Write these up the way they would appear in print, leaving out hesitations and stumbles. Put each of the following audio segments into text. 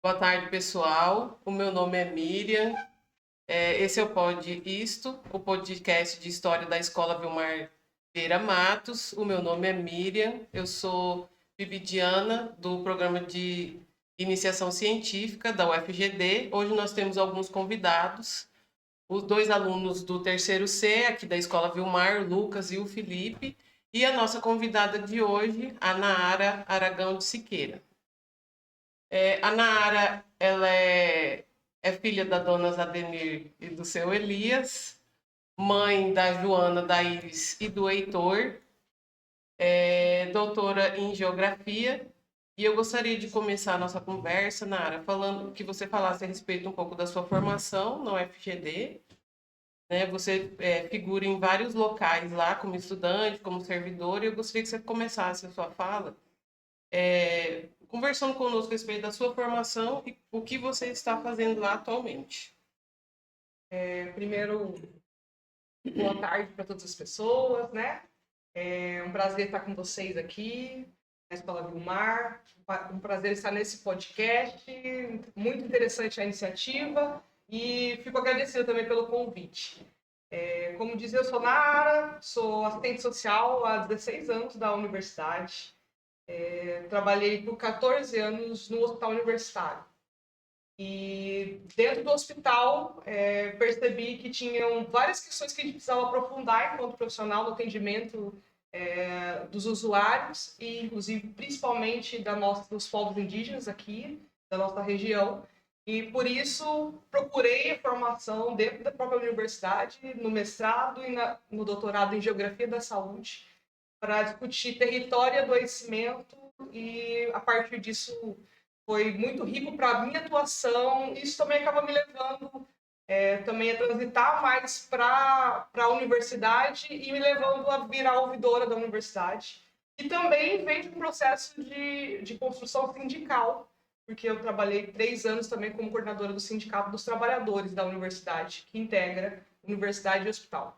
Boa tarde, pessoal. O meu nome é Miriam. Esse é o Pod Isto, o podcast de história da Escola Vilmar Vieira Matos. O meu nome é Miriam. Eu sou bibidiana do programa de iniciação científica da UFGD. Hoje nós temos alguns convidados, os dois alunos do terceiro C, aqui da Escola Vilmar, o Lucas e o Felipe, e a nossa convidada de hoje, a Naara Aragão de Siqueira. A Naara, ela é filha da dona Zadenir e do seu Elias, mãe da Joana, da Iris e do Heitor, doutora em geografia. E eu gostaria de começar a nossa conversa, Naara, falando que você falasse a respeito um pouco da sua formação na UFGD, né? Você figura em vários locais lá, como estudante, como servidor, e eu gostaria que você começasse a sua fala conversando conosco a respeito da sua formação e o que você está fazendo lá atualmente. Primeiro, boa tarde para todas as pessoas, né? É um prazer estar com vocês aqui na Escola Vilmar. Um prazer estar nesse podcast. Muito interessante a iniciativa e fico agradecida também pelo convite. Como diz, eu sou Nara, sou assistente social há 16 anos da universidade. Trabalhei por 14 anos no hospital universitário. E dentro do hospital, percebi que tinham várias questões que a gente precisava aprofundar enquanto profissional no atendimento dos usuários, e inclusive principalmente dos povos indígenas aqui, da nossa região. E por isso procurei a formação dentro da própria universidade, no mestrado e no doutorado em Geografia da Saúde, para discutir território e adoecimento, e a partir disso foi muito rico para a minha atuação. Isso também acaba me levando também a transitar mais para a universidade e me levando a virar ouvidora da universidade. E também vem de um processo de construção sindical, porque eu trabalhei 3 anos também como coordenadora do Sindicato dos Trabalhadores da universidade, que integra universidade e hospital.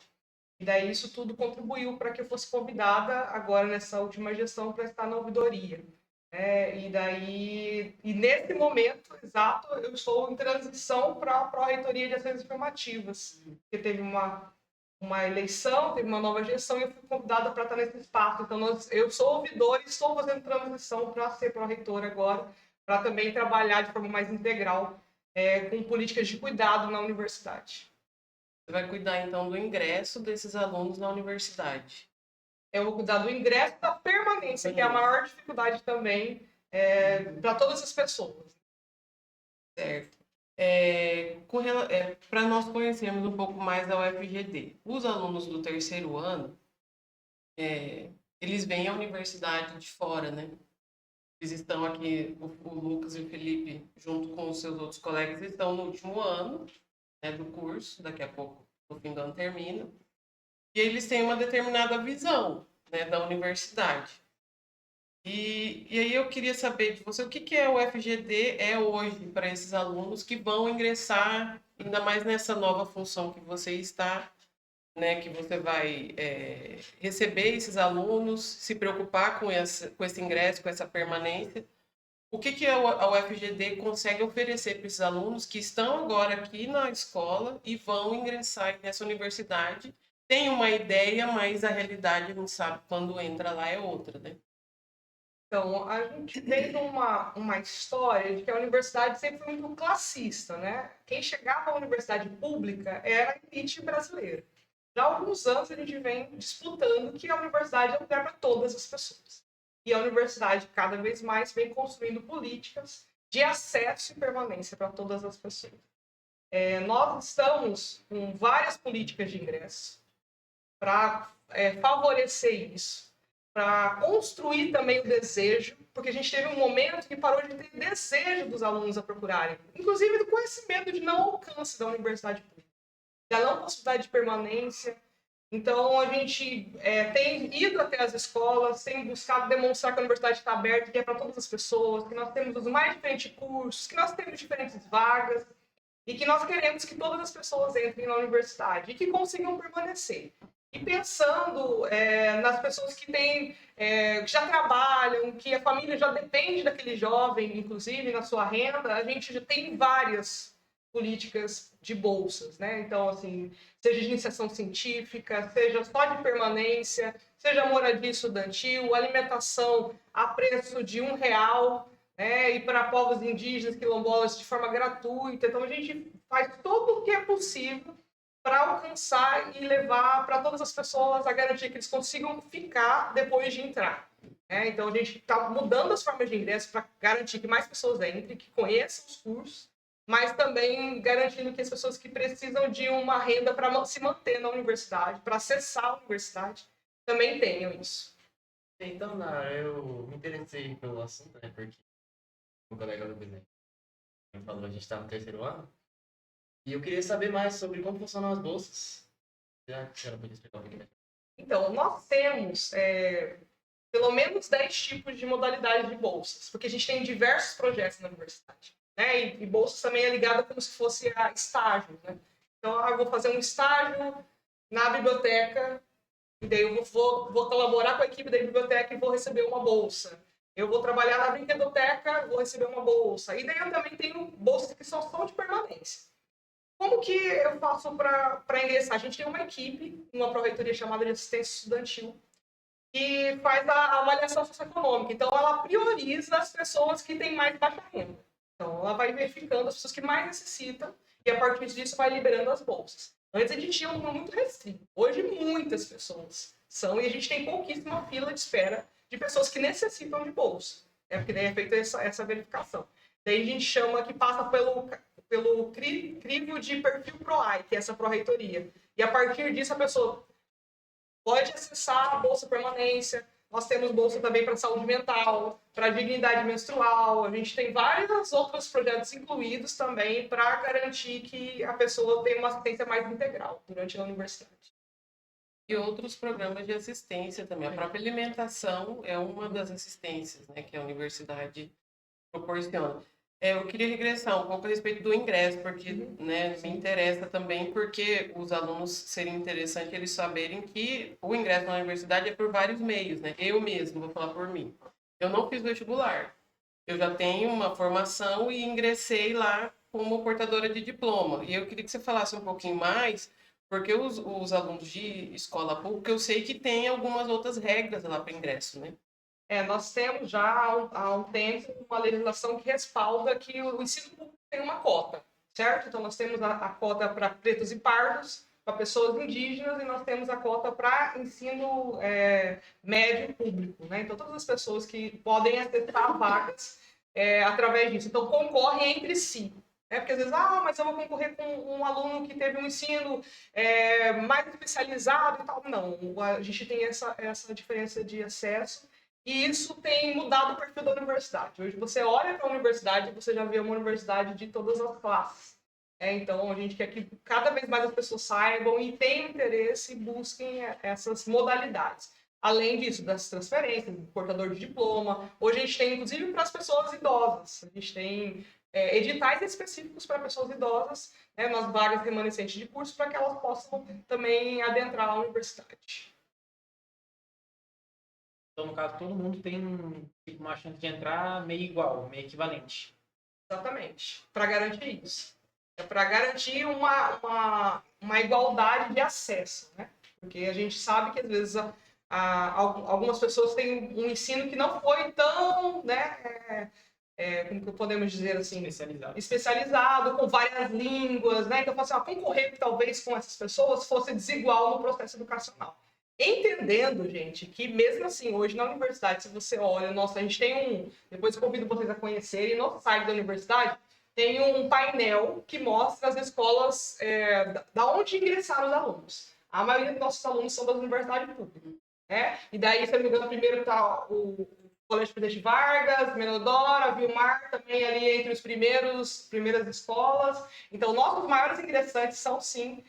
E daí isso tudo contribuiu para que eu fosse convidada agora nessa última gestão para estar na ouvidoria. E nesse momento exato, eu estou em transição para a Pró-Reitoria de Ações Afirmativas, porque teve uma eleição, teve uma nova gestão e eu fui convidada para estar nesse espaço. Então, eu sou ouvidora e estou fazendo transição para ser pró-reitora agora, para também trabalhar de forma mais integral com políticas de cuidado na universidade. Você vai cuidar, então, do ingresso desses alunos na universidade. Eu vou cuidar do ingresso e da permanência, que é a maior dificuldade também para todas as pessoas. Certo. Para nós conhecermos um pouco mais da UFGD, os alunos do terceiro ano, eles vêm à universidade de fora, né? Eles estão aqui, o Lucas e o Felipe, junto com os seus outros colegas, estão no último ano, né, do curso, daqui a pouco, no fim do ano termina, e eles têm uma determinada visão, né, da universidade. E aí eu queria saber de você o que é o FGD hoje para esses alunos que vão ingressar, ainda mais nessa nova função que você está, né, que você vai receber esses alunos, se preocupar com esse ingresso, com essa permanência. O que a UFGD consegue oferecer para esses alunos que estão agora aqui na escola e vão ingressar nessa universidade? Tem uma ideia, mas a realidade, a gente sabe, quando entra lá é outra, né? Então, a gente tem uma história de que a universidade sempre foi muito classista, né? Quem chegava à universidade pública era a elite brasileira. Já há alguns anos a gente vem disputando que a universidade é um lugar para todas as pessoas. E a universidade, cada vez mais, vem construindo políticas de acesso e permanência para todas as pessoas. Nós estamos com várias políticas de ingresso para favorecer isso, para construir também o desejo, porque a gente teve um momento que parou de ter desejo dos alunos a procurarem, inclusive do conhecimento de não alcance da universidade pública, da não possibilidade de permanência. Então, a gente tem ido até as escolas, tem buscado demonstrar que a universidade está aberta, que é para todas as pessoas, que nós temos os mais diferentes cursos, que nós temos diferentes vagas, e que nós queremos que todas as pessoas entrem na universidade e que consigam permanecer. e pensando nas pessoas que têm, que já trabalham, que a família já depende daquele jovem, inclusive na sua renda, a gente já tem várias políticas de bolsas, né? Então, assim, seja de iniciação científica, seja só de permanência, seja moradia estudantil, alimentação a preço de R$ 1, né? E para povos indígenas, quilombolas, de forma gratuita. Então, a gente faz tudo o que é possível para alcançar e levar para todas as pessoas a garantia que eles consigam ficar depois de entrar. Então, a gente está mudando as formas de ingresso para garantir que mais pessoas entrem, que conheçam os cursos, mas também garantindo que as pessoas que precisam de uma renda para se manter na universidade, para acessar a universidade, também tenham isso. Então, Nara, eu me interessei pelo assunto, né? Porque o colega Lucas, né, falou, a gente está no 3º ano. E eu queria saber mais sobre como funcionam as bolsas. Já que a senhora podia explicar um pouquinho mais. Então, nós temos pelo menos 10 tipos de modalidades de bolsas, porque a gente tem diversos projetos na universidade. Né? E bolsas também é ligada como se fosse a estágio. Né? Então, eu vou fazer um estágio na biblioteca, e daí eu vou colaborar com a equipe da biblioteca e vou receber uma bolsa. Eu vou trabalhar na brinquedoteca, vou receber uma bolsa. E daí eu também tenho bolsas que são só de permanência. Como que eu faço para ingressar? A gente tem uma equipe, uma pró-reitoria chamada de assistência estudantil, que faz a avaliação socioeconômica. Então, ela prioriza as pessoas que têm mais baixa renda. Então, ela vai verificando as pessoas que mais necessitam e, a partir disso, vai liberando as bolsas. Antes, a gente tinha um número muito restrito. Hoje, muitas pessoas são, e a gente tem pouquíssima fila de espera de pessoas que necessitam de bolsa. Porque daí é feita essa verificação. Daí, a gente chama que passa pelo crivo de perfil PROAI, que é essa pró-reitoria. E, a partir disso, a pessoa pode acessar a Bolsa Permanência. Nós temos bolsa também para saúde mental, para dignidade menstrual. A gente tem vários outros projetos incluídos também para garantir que a pessoa tenha uma assistência mais integral durante a universidade. E outros programas de assistência também. A própria alimentação é uma das assistências, né, que a universidade proporciona. Eu queria regressar um pouco a respeito do ingresso, porque né, me interessa também, porque os alunos seria interessante eles saberem que o ingresso na universidade é por vários meios, né? Eu mesmo, vou falar por mim. Eu não fiz vestibular. Eu já tenho uma formação e ingressei lá como portadora de diploma. E eu queria que você falasse um pouquinho mais, porque os alunos de escola pública, eu sei que tem algumas outras regras lá para ingresso, né? Nós temos já há um tempo uma legislação que respalda que o ensino público tem uma cota, certo? Então, nós temos a cota para pretos e pardos, para pessoas indígenas, e nós temos a cota para ensino médio público. Né? Então, todas as pessoas que podem acessar vagas através disso. Então, concorrem entre si. Porque às vezes, mas eu vou concorrer com um aluno que teve um ensino mais especializado e tal. Não, a gente tem essa diferença de acesso. E isso tem mudado o perfil da universidade. Hoje você olha para a universidade e você já vê uma universidade de todas as classes. Então a gente quer que cada vez mais as pessoas saibam e tenham interesse e busquem essas modalidades. Além disso, das transferências, do portador de diploma. Hoje a gente tem, inclusive, para as pessoas idosas. A gente tem editais específicos para pessoas idosas, nas vagas remanescentes de curso, para que elas possam também adentrar a universidade. Então, no caso, todo mundo tem uma chance de entrar meio igual, meio equivalente. Exatamente. Para garantir isso. É para garantir uma igualdade de acesso, né? Porque a gente sabe que, às vezes, algumas pessoas têm um ensino que não foi tão, né, como que podemos dizer assim? Especializado, com várias línguas, né? Então, assim, concorrer talvez com essas pessoas fosse desigual no processo educacional. Entendendo, gente, que mesmo assim, hoje na universidade, se você olha, nossa, a gente tem depois eu convido vocês a conhecerem, no site da universidade, tem um painel que mostra as escolas, da onde ingressaram os alunos. A maioria dos nossos alunos são das universidades públicas, né? E daí, se eu não me engano, primeiro está o Colégio Presidente Vargas, Menodora, Vilmar, também ali entre os primeiras escolas. Então, nossos maiores ingressantes são, sim,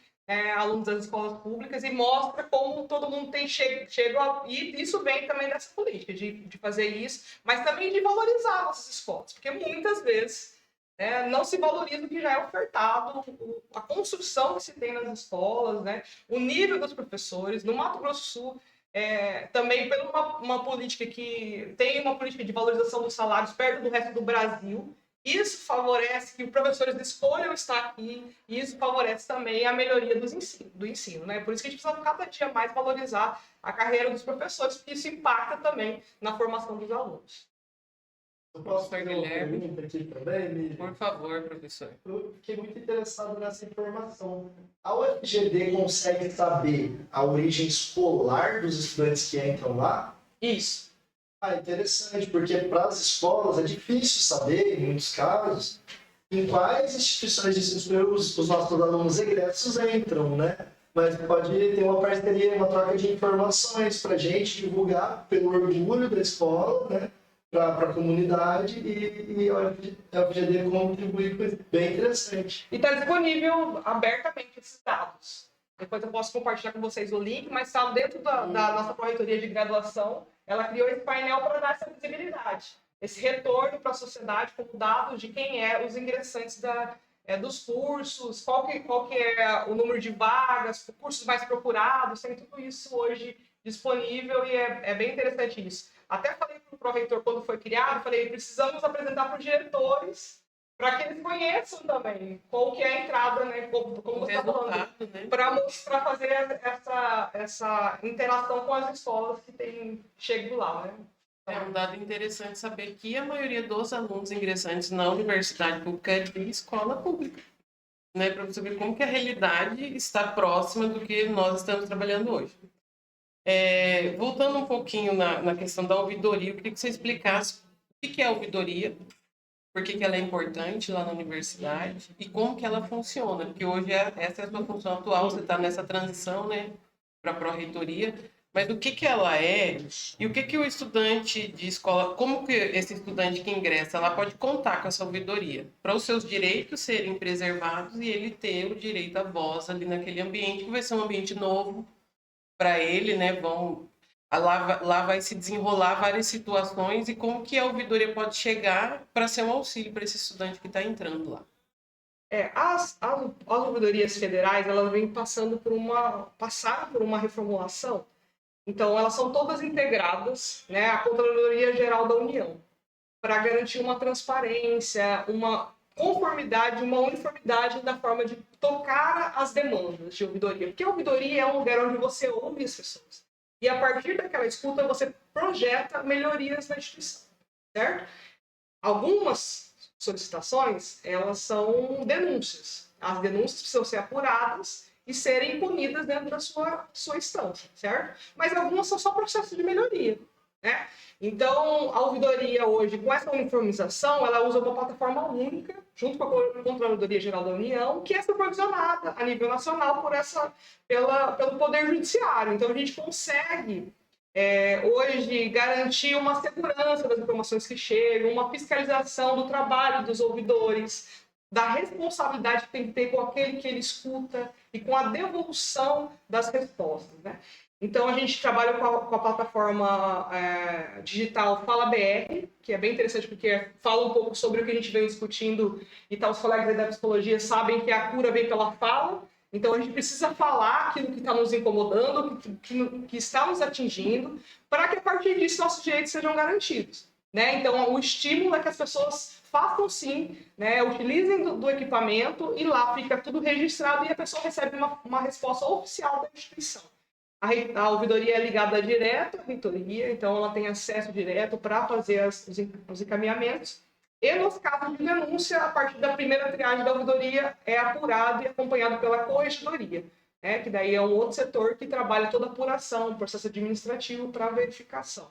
alunos das escolas públicas, e mostra como todo mundo tem chego e isso vem também dessa política, de fazer isso, mas também de valorizar nossas escolas, porque muitas vezes né? Não se valoriza o que já é ofertado, a construção que se tem nas escolas, né? O nível dos professores. No Mato Grosso do Sul, também por uma política que tem uma política de valorização dos salários perto do resto do Brasil. Isso favorece que os professores escolham estar aqui, e isso favorece também a melhoria do ensino, né? Por isso que a gente precisa cada dia mais valorizar a carreira dos professores, porque isso impacta também na formação dos alunos. Eu posso Professor fazer uma Guilherme. pergunta aqui também, Miriam? Por favor, professor. Eu fiquei muito interessado nessa informação. A UFGD consegue saber a origem escolar dos estudantes que entram lá? Isso. Interessante, porque para as escolas é difícil saber, em muitos casos, em quais instituições de ensino os nossos alunos egressos entram, né? Mas pode ter uma parceria, uma troca de informações para a gente divulgar pelo orgulho da escola, né? Para a comunidade e a UFGD contribuir com isso. Bem interessante. E está disponível abertamente esses dados. Depois eu posso compartilhar com vocês o link, mas está dentro da nossa pró-reitoria de graduação. Ela criou esse painel para dar essa visibilidade, esse retorno para a sociedade como dado de quem é os ingressantes dos cursos, qual que é o número de vagas, cursos mais procurados, tem tudo isso hoje disponível e é bem interessante isso. Até falei para o pró-reitor quando foi criado, falei, precisamos apresentar para os diretores para que eles conheçam também qual que é a entrada, né, como você está falando, né? para fazer essa interação com as escolas que chegam lá, né? É um dado interessante saber que a maioria dos alunos ingressantes na universidade pública é de escola pública, né? Para você ver como que a realidade está próxima do que nós estamos trabalhando hoje. Voltando um pouquinho na questão da ouvidoria, eu queria que você explicasse o que é a ouvidoria, por que ela é importante lá na universidade e como que ela funciona, porque hoje essa é a sua função atual, você está nessa transição, né, para a pró-reitoria, mas o que ela é e o que o estudante de escola, como que esse estudante que ingressa, ela pode contar com essa ouvidoria, para os seus direitos serem preservados e ele ter o direito à voz ali naquele ambiente, que vai ser um ambiente novo para ele, né, lá vai se desenrolar várias situações e como que a ouvidoria pode chegar para ser um auxílio para esse estudante que está entrando lá. As ouvidorias federais, elas vêm passaram por uma reformulação. Então, elas são todas integradas, né, à Controladoria Geral da União, para garantir uma transparência, uma conformidade, uma uniformidade da forma de tocar as demandas de ouvidoria. Porque a ouvidoria é um lugar onde você ouve as pessoas. E a partir daquela escuta, você projeta melhorias na instituição, certo? Algumas solicitações, elas são denúncias. As denúncias precisam ser apuradas e serem punidas dentro da sua instância, certo? Mas algumas são só processos de melhoria, né? Então, a ouvidoria hoje, com essa uniformização, ela usa uma plataforma única, junto com a Controladoria Geral da União, que é supervisionada a nível nacional pelo Poder Judiciário. Então, a gente consegue, hoje, garantir uma segurança das informações que chegam, uma fiscalização do trabalho dos ouvidores, da responsabilidade que tem que ter com aquele que ele escuta e com a devolução das respostas, né? Então, a gente trabalha com a plataforma digital Fala BR, que é bem interessante porque fala um pouco sobre o que a gente vem discutindo e os colegas da psicologia sabem que a cura vem pela fala. Então, a gente precisa falar aquilo que está nos incomodando, que está nos atingindo, para que a partir disso nossos direitos sejam garantidos, né? Então, o estímulo é que as pessoas façam sim, né? Utilizem do equipamento e lá fica tudo registrado e a pessoa recebe uma resposta oficial da instituição. A ouvidoria é ligada direto à reitoria, então ela tem acesso direto para fazer os encaminhamentos. E nos casos de denúncia, a partir da primeira triagem da ouvidoria é apurado e acompanhado pela corregedoria, né? Que daí é um outro setor que trabalha toda a apuração, processo administrativo para verificação.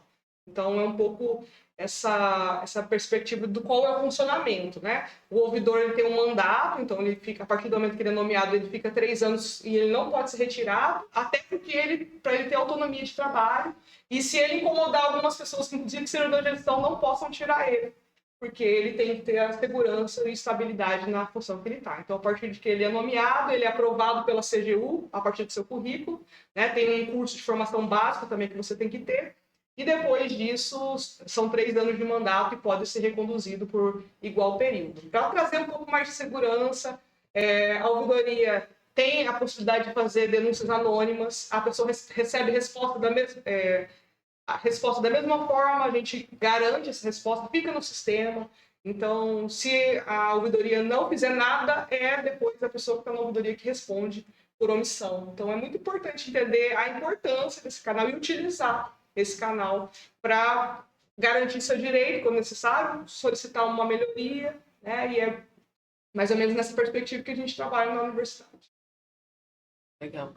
Então é um pouco essa perspectiva do qual é o funcionamento, né? O ouvidor ele tem um mandato, então ele fica, a partir do momento que ele é nomeado, ele fica 3 anos e ele não pode ser retirado, até porque para ele ter autonomia de trabalho, e se ele incomodar algumas pessoas, inclusive que serão da gestão, não possam tirar ele, porque ele tem que ter a segurança e estabilidade na função que ele está. Então, a partir de que ele é nomeado, ele é aprovado pela CGU, a partir do seu currículo, né? Tem um curso de formação básica também que você tem que ter, E depois disso, são 3 anos de mandato e pode ser reconduzido por igual período. Para trazer um pouco mais de segurança, a ouvidoria tem a possibilidade de fazer denúncias anônimas, a pessoa recebe a resposta da mesma forma, a gente garante essa resposta, fica no sistema. Então, se a ouvidoria não fizer nada, é depois a pessoa que está na ouvidoria que responde por omissão. Então, é muito importante entender a importância desse canal e utilizar esse canal para garantir seu direito, quando necessário, solicitar uma melhoria, né? E é mais ou menos nessa perspectiva que a gente trabalha na universidade. Legal.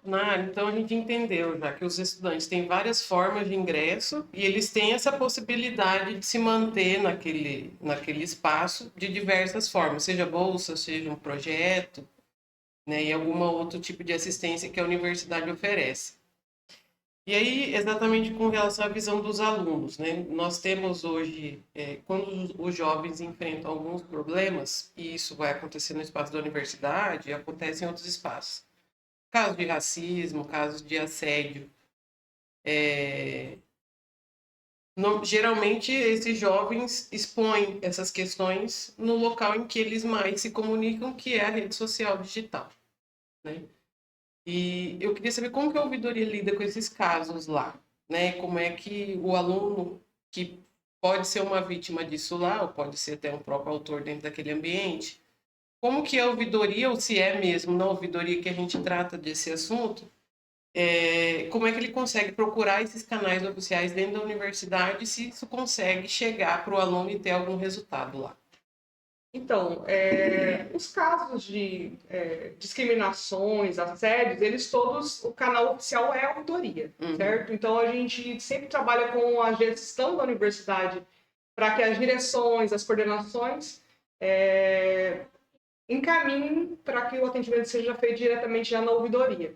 Então a gente entendeu já que os estudantes têm várias formas de ingresso e eles têm essa possibilidade de se manter naquele espaço de diversas formas, seja bolsa, seja um projeto, né, e algum outro tipo de assistência que a universidade oferece. E aí, exatamente com relação à visão dos alunos, né, nós temos hoje, quando os jovens enfrentam alguns problemas, e isso vai acontecer no espaço da universidade, acontece em outros espaços. Casos de racismo, casos de assédio. Geralmente, esses jovens expõem essas questões no local em que eles mais se comunicam, que é a rede social digital, né? E eu queria saber como que a ouvidoria lida com esses casos lá, né? Como é que o aluno, que pode ser uma vítima disso lá, ou pode ser até um próprio autor dentro daquele ambiente, como que a ouvidoria, ou se é mesmo na ouvidoria que a gente trata desse assunto, como é que ele consegue procurar esses canais oficiais dentro da universidade, se isso consegue chegar para o aluno e ter algum resultado lá? Então, os casos de discriminações, assédios, eles todos, o canal oficial é a ouvidoria, certo? Então, a gente sempre trabalha com a gestão da universidade para que as direções, as coordenações encaminhem para que o atendimento seja feito diretamente já na ouvidoria.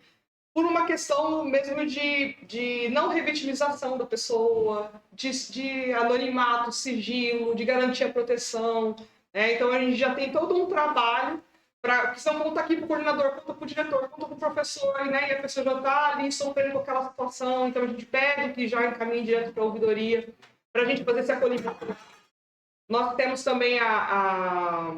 Por uma questão mesmo de não revitimização da pessoa, de anonimato, sigilo, de garantir a proteção. Então, a gente já tem todo um trabalho, porque senão conta aqui para o coordenador, conta para o diretor, conta para o professor, né? E a pessoa já está ali sofrendo com aquela situação. Então, a gente pede que já encaminhe direto para a ouvidoria, para a gente fazer esse acolhimento. Nós temos também a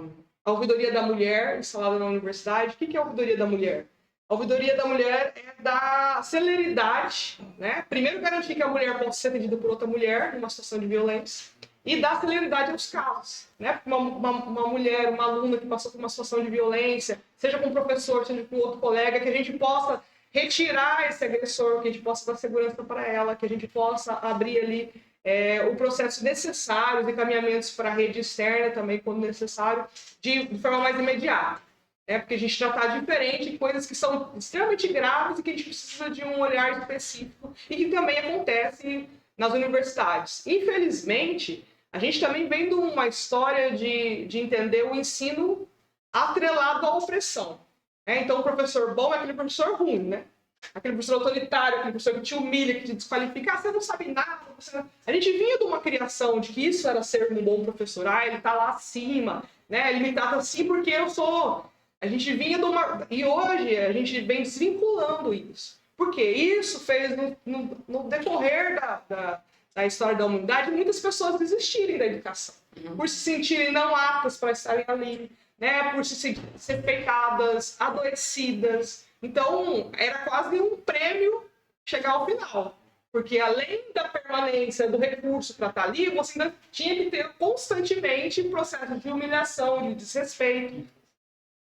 ouvidoria da mulher, instalada na universidade. O que é a ouvidoria da mulher? A ouvidoria da mulher é da celeridade, né? Primeiro, garantir que a mulher possa ser atendida por outra mulher numa situação de violência e dar celeridade aos casos, né? Uma mulher, uma aluna que passou por uma situação de violência, seja com um professor, seja com outro colega, que a gente possa retirar esse agressor, que a gente possa dar segurança para ela, que a gente possa abrir ali o processo necessário, os encaminhamentos para a rede externa também, quando necessário, de forma mais imediata. Porque a gente já está diferente de coisas que são extremamente graves e que a gente precisa de um olhar específico e que também acontece nas universidades. Infelizmente, a gente também vem de uma história de entender o ensino atrelado à opressão. Então, o professor bom é aquele professor ruim, né? Aquele professor autoritário, aquele professor que te humilha, que te desqualifica. Você não sabe nada. A gente vinha de uma criação de que isso era ser um bom professor. Ele está lá acima, né? Ele me trata assim porque eu sou... A gente vinha de uma... E hoje a gente vem desvinculando isso. Porque isso fez, no decorrer da história da humanidade, muitas pessoas desistirem da educação. Por se sentirem não aptas para estarem ali, né? Por se sentirem ser pecadas, adoecidas. Então, era quase um prêmio chegar ao final. Porque além da permanência do recurso para estar ali, você ainda tinha que ter constantemente processo de humilhação, de desrespeito,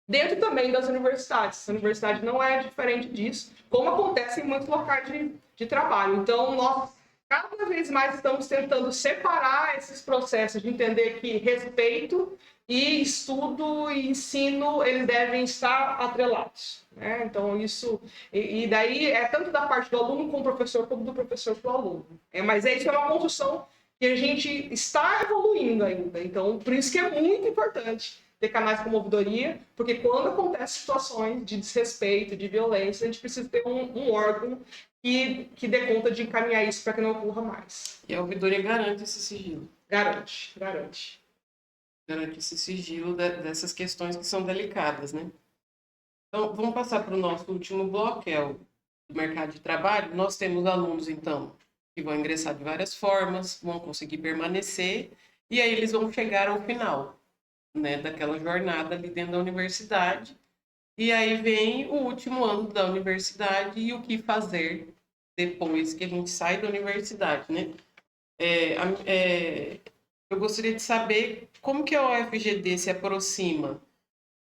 dentro também das universidades. A universidade não é diferente disso, como acontece em muitos locais de trabalho. Então, nós cada vez mais estamos tentando separar esses processos, de entender que respeito e estudo e ensino, eles devem estar atrelados. Né? Então, isso... E daí é tanto da parte do aluno com o professor, como do professor para o aluno. Mas isso é uma construção que a gente está evoluindo ainda. Então, por isso que é muito importante ter canais como ouvidoria, porque quando acontecem situações de desrespeito, de violência, a gente precisa ter um órgão que dê conta de encaminhar isso para que não ocorra mais. E a ouvidoria garante esse sigilo. Garante. Garante esse sigilo dessas questões que são delicadas, né? Então, vamos passar para o nosso último bloco, que é o mercado de trabalho. Nós temos alunos, então, que vão ingressar de várias formas, vão conseguir permanecer, e aí eles vão chegar ao final, né, daquela jornada ali dentro da universidade. E aí vem o último ano da universidade e o que fazer depois que a gente sai da universidade, né? Eu gostaria de saber como que a UFGD se aproxima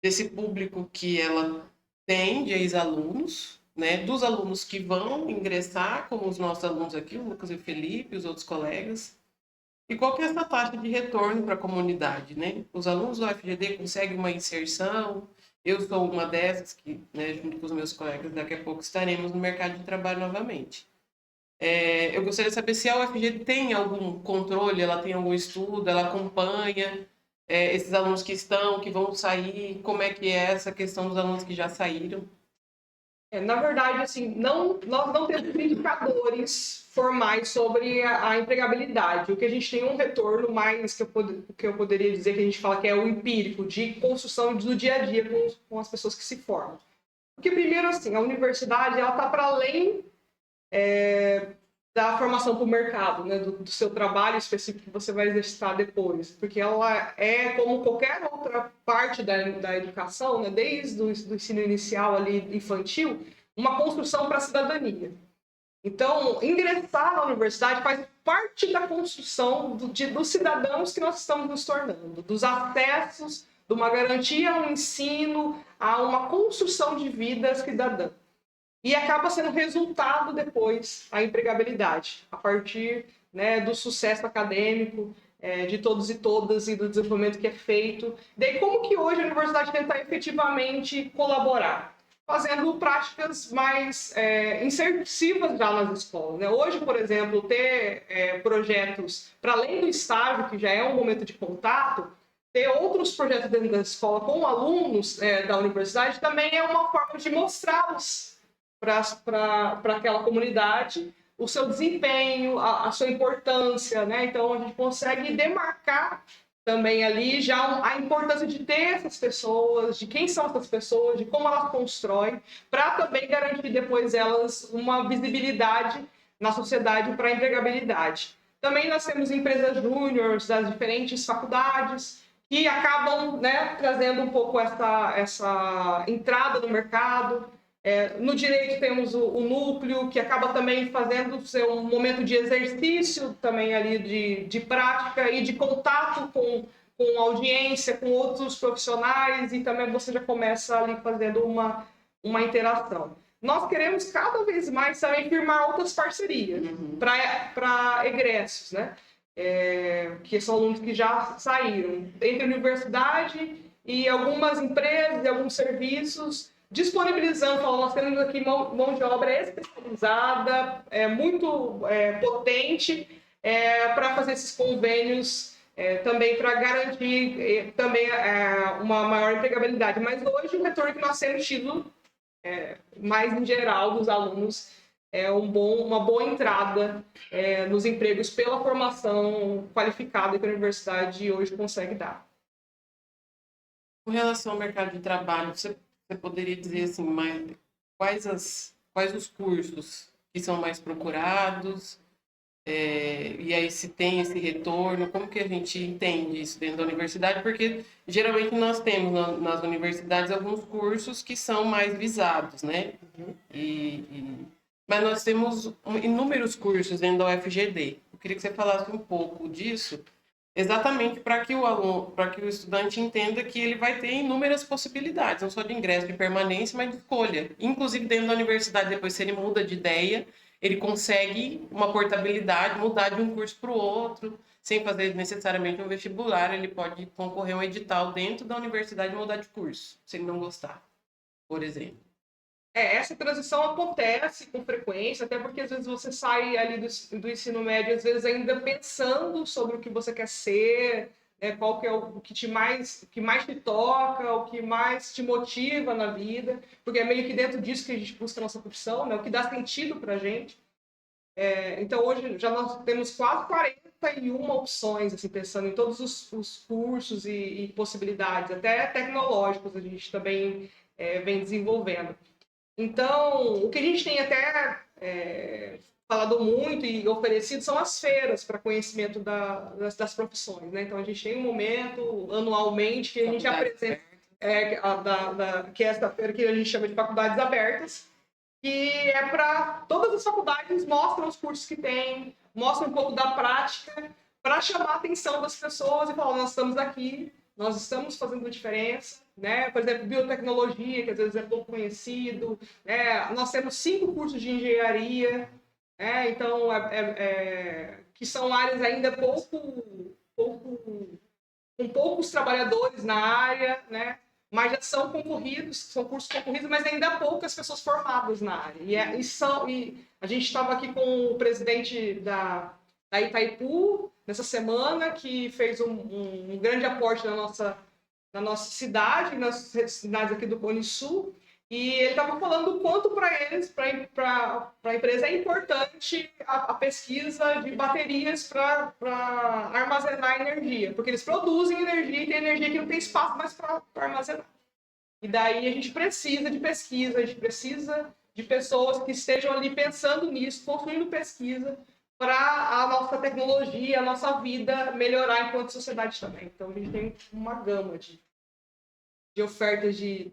desse público que ela tem de ex-alunos, né? Dos alunos que vão ingressar, como os nossos alunos aqui, o Lucas e o Felipe, os outros colegas. E qual que é essa taxa de retorno para a comunidade, né? Os alunos do UFGD conseguem uma inserção. Eu sou uma dessas que, né, junto com os meus colegas, daqui a pouco estaremos no mercado de trabalho novamente. Eu gostaria de saber se a UFGD tem algum controle, ela tem algum estudo, ela acompanha esses alunos que estão, que vão sair, como é que é essa questão dos alunos que já saíram? Na verdade, assim, nós não temos indicadores formais sobre a empregabilidade. O que a gente tem é um retorno mais que eu poderia dizer que a gente fala que é o empírico, de construção do dia a dia com as pessoas que se formam. Porque, primeiro, assim, a universidade ela está para além da formação para o mercado, né, do seu trabalho específico que você vai exercitar depois, porque ela é como qualquer outra parte da educação, né, desde do ensino inicial ali infantil, uma construção para a cidadania. Então, ingressar na universidade faz parte da construção dos cidadãos que nós estamos nos tornando, dos acessos, de uma garantia a um ensino, a uma construção de vida cidadã. E acaba sendo resultado depois a empregabilidade, a partir, né, do sucesso acadêmico de todos e todas e do desenvolvimento que é feito. Daí, como que hoje a universidade tenta efetivamente colaborar? Fazendo práticas mais insertivas já nas escolas, né? Hoje, por exemplo, ter projetos, para além do estágio, que já é um momento de contato, ter outros projetos dentro da escola com alunos da universidade também é uma forma de mostrá-los para aquela comunidade o seu desempenho, a sua importância, né? Então a gente consegue demarcar também ali já a importância de ter essas pessoas, de quem são essas pessoas, de como elas constroem, para também garantir depois elas uma visibilidade na sociedade para a empregabilidade. Também nós temos empresas júniores das diferentes faculdades que acabam, né, trazendo um pouco essa entrada no mercado. No direito temos o núcleo, que acaba também fazendo ser um momento de exercício também ali de prática e de contato com audiência, com outros profissionais, e também você já começa ali fazendo uma interação. Nós queremos cada vez mais também firmar outras parcerias para egressos, né? Que são alunos que já saíram, entre a universidade e algumas empresas e alguns serviços, disponibilizando, falando, nós temos aqui mão de obra especializada, muito potente, para fazer esses convênios, também para garantir também uma maior empregabilidade. Mas hoje o retorno que nós temos tido, mais em geral, dos alunos, é uma boa entrada nos empregos pela formação qualificada que a universidade hoje consegue dar. Com relação ao mercado de trabalho, você poderia dizer assim, quais os cursos que são mais procurados? E aí se tem esse retorno, como que a gente entende isso dentro da universidade? Porque geralmente nós temos nas universidades alguns cursos que são mais visados, né? Mas nós temos inúmeros cursos dentro da UFGD. Eu queria que você falasse um pouco disso, exatamente para que o estudante entenda que ele vai ter inúmeras possibilidades, não só de ingresso, de permanência, mas de escolha. Inclusive dentro da universidade, depois se ele muda de ideia, ele consegue uma portabilidade, mudar de um curso para o outro, sem fazer necessariamente um vestibular, ele pode concorrer a um edital dentro da universidade e mudar de curso, se ele não gostar, por exemplo. Essa transição acontece com frequência, até porque às vezes você sai ali do ensino médio, às vezes ainda pensando sobre o que você quer ser, né, qual que é o que mais te toca, o que mais te motiva na vida, porque é meio que dentro disso que a gente busca a nossa profissão, né, o que dá sentido para a gente. Então hoje já nós temos quase 41 opções, assim, pensando em todos os cursos e possibilidades, até tecnológicos a gente também vem desenvolvendo. Então, o que a gente tem até falado muito e oferecido são as feiras para conhecimento das profissões, né? Então a gente tem um momento anualmente que a gente apresenta, que é essa feira que a gente chama de faculdades abertas, que é para todas as faculdades, mostram os cursos que tem, mostram um pouco da prática para chamar a atenção das pessoas e falar, nós estamos aqui, nós estamos fazendo diferença, né? Por exemplo, biotecnologia, que às vezes é pouco conhecido, né? Nós temos 5 cursos de engenharia, né? Então, que são áreas ainda com poucos trabalhadores na área, né? Mas já são concorridos, são cursos concorridos, mas ainda há poucas pessoas formadas na área. E a gente estava aqui com o presidente da Itaipu nessa semana, que fez um grande aporte na nossa cidade, nas cidades aqui do Cone Sul, e ele estava falando o quanto para eles, para a empresa, é importante a pesquisa de baterias para armazenar energia, porque eles produzem energia e tem energia que não tem espaço mais para armazenar. E daí a gente precisa de pesquisa, a gente precisa de pessoas que estejam ali pensando nisso, construindo pesquisa para a nossa tecnologia, a nossa vida melhorar enquanto sociedade também. Então a gente tem uma gama de ofertas de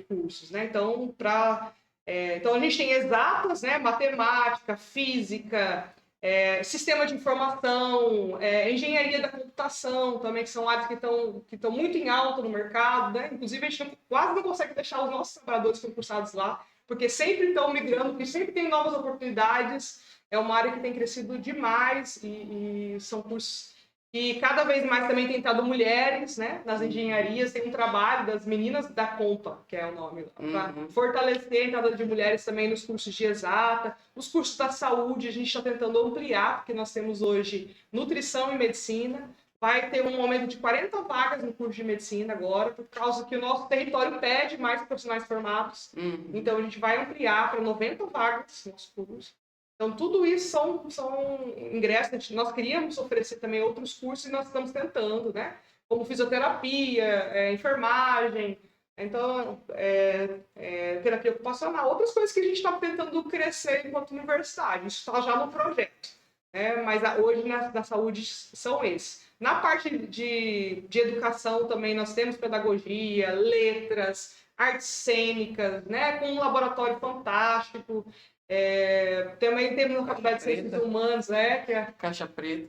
cursos, né? Então, então a gente tem exatas, né? Matemática, física, sistema de informação, engenharia da computação também, que são áreas que estão muito em alta no mercado, né? Inclusive, a gente quase não consegue deixar os nossos trabalhadores concursados lá, porque sempre estão migrando, porque sempre tem novas oportunidades. É uma área que tem crescido demais e são cursos e cada vez mais também tem entrado mulheres, né, nas engenharias. Tem um trabalho das meninas da Compa, que é o nome, para fortalecer a entrada de mulheres também nos cursos de exata. Os cursos da saúde a gente está tentando ampliar, porque nós temos hoje nutrição e medicina. Vai ter um aumento de 40 vagas no curso de medicina agora, por causa que o nosso território pede mais profissionais formados. Então a gente vai ampliar para 90 vagas no nosso curso. Então, tudo isso são ingressos. Nós queríamos oferecer também outros cursos e nós estamos tentando, né? Como fisioterapia, enfermagem, então, terapia ocupacional, outras coisas que a gente está tentando crescer enquanto universidade. Isso está já no projeto, né? Mas hoje na saúde são esses. Na parte de educação também nós temos pedagogia, letras, artes cênicas, né? Com um laboratório fantástico. Também temos a Faculdade de Ciências Humanas, que é Caixa Preta.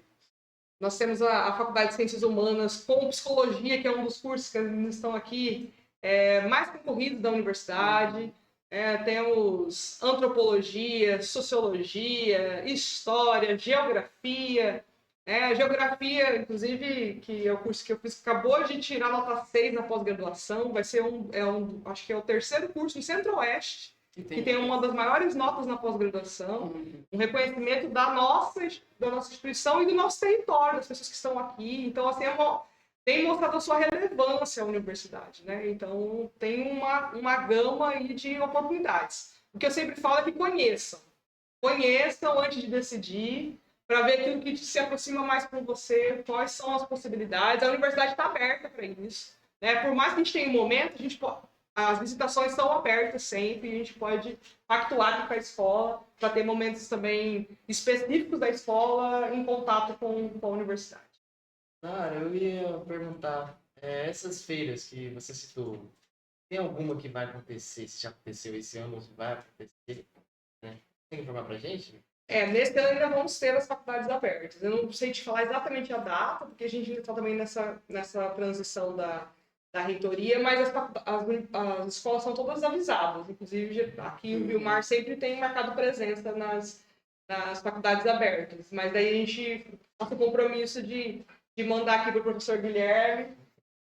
Nós temos a Faculdade de Ciências Humanas com Psicologia, que é um dos cursos que ainda estão aqui mais concorridos da universidade. Temos Antropologia, Sociologia, História, Geografia. Geografia, inclusive, que é o curso que eu fiz, acabou de tirar nota 6 na pós-graduação. Vai ser acho que é o 3º curso no Centro-Oeste, que tem uma das maiores notas na pós-graduação, um reconhecimento da nossa instituição e do nosso território, das pessoas que estão aqui. Então, assim, tem mostrado a sua relevância à universidade, né? Então, tem uma gama aí de oportunidades. O que eu sempre falo é que conheçam antes de decidir, para ver aquilo que se aproxima mais para você, quais são as possibilidades. A universidade está aberta para isso, né? Por mais que a gente tenha um momento, as visitações são abertas sempre, e a gente pode pactuar aqui com a escola para ter momentos também específicos da escola em contato com a universidade. Cara, eu ia perguntar, essas feiras que você citou, tem alguma que vai acontecer, se já aconteceu esse ano, ou se vai acontecer, né? Tem que informar pra gente? Nesse ano ainda vamos ter as faculdades abertas. Eu não sei te falar exatamente a data, porque a gente ainda está também nessa transição da reitoria, mas as escolas são todas avisadas. Inclusive, aqui o Vilmar sempre tem marcado presença nas faculdades abertas. Mas daí a gente faz o compromisso de mandar aqui para o professor Guilherme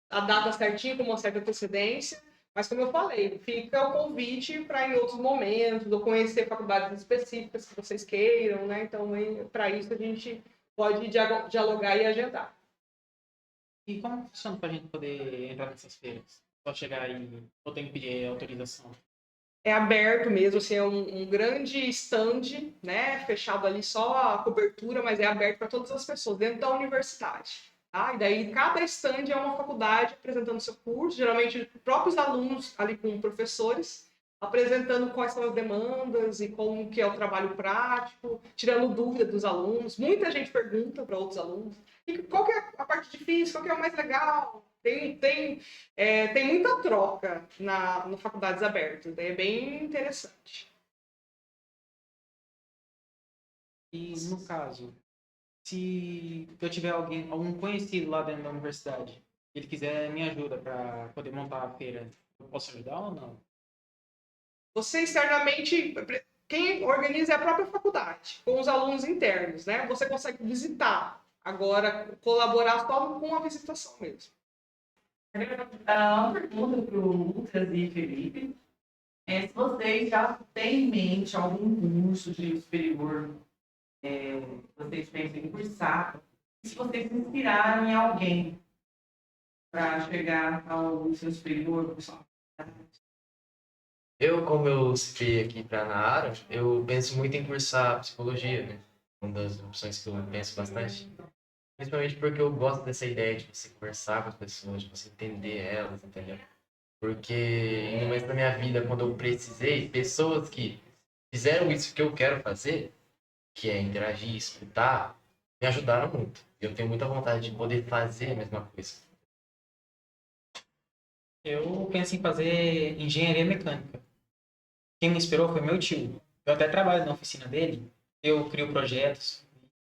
a data certinha, com uma certa antecedência. Mas, como eu falei, fica o convite para em outros momentos, ou conhecer faculdades específicas que vocês queiram, né? Então, para isso, a gente pode dialogar e agendar. E como funciona para a gente poder entrar nessas feiras? Só chegar e ou tem que pedir autorização? É aberto mesmo, assim, é um grande stand, né? Fechado ali só a cobertura, mas é aberto para todas as pessoas dentro da universidade. Tá? E daí cada stand é uma faculdade apresentando seu curso, geralmente próprios alunos ali com professores, apresentando quais são as demandas e como que é o trabalho prático, tirando dúvida dos alunos. Muita gente pergunta para outros alunos, e qual que é a parte difícil, qual que é o mais legal? Tem muita troca na Faculdades Abertas, é bem interessante. E no caso, se eu tiver algum conhecido lá dentro da universidade, ele quiser minha ajuda para poder montar a feira, eu posso ajudar ou não? Você externamente, quem organiza é a própria faculdade, com os alunos internos, né? Você consegue visitar, agora colaborar só com a visitação mesmo. Uma pergunta para o Lucas e Felipe é se vocês já têm em mente algum curso de superior vocês pensam em cursar, e se vocês se inspiraram em alguém para chegar ao ensino superior, pessoal. Como eu citei aqui para a Nara, eu penso muito em cursar psicologia, né? Uma das opções que eu penso bastante. Principalmente porque eu gosto dessa ideia de você conversar com as pessoas, de você entender elas, entendeu? Porque no momento da minha vida, quando eu precisei, pessoas que fizeram isso que eu quero fazer, que é interagir, escutar, me ajudaram muito. Eu tenho muita vontade de poder fazer a mesma coisa. Eu penso em fazer engenharia mecânica. Quem me inspirou foi meu tio. Eu até trabalho na oficina dele, eu crio projetos,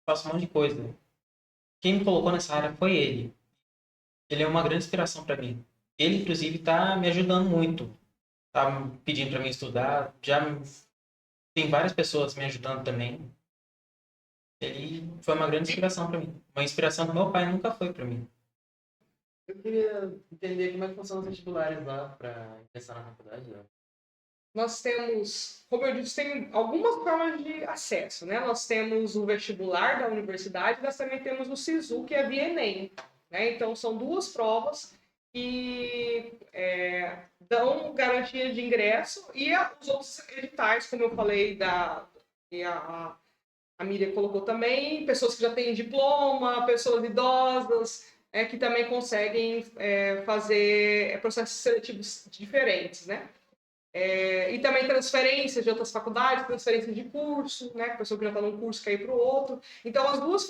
faço um monte de coisa. Quem me colocou nessa área foi ele. Ele é uma grande inspiração para mim. Ele, inclusive, está me ajudando muito. Tá pedindo para mim estudar. Tem várias pessoas me ajudando também. Ele foi uma grande inspiração para mim. Uma inspiração que meu pai nunca foi para mim. Eu queria entender como é que funcionam os vestibulares lá para ingressar na faculdade, né? Nós temos, como eu disse, tem algumas formas de acesso, né? Nós temos o vestibular da universidade, nós também temos o SISU, que é via Enem, né? Então, são duas provas que dão garantia de ingresso e os outros editais, como eu falei, e a Miriam colocou também, pessoas que já têm diploma, pessoas idosas, que também conseguem fazer processos seletivos diferentes, né? E também transferências de outras faculdades, transferência de curso, né? A pessoa que já está num curso quer ir para o outro. Então, as duas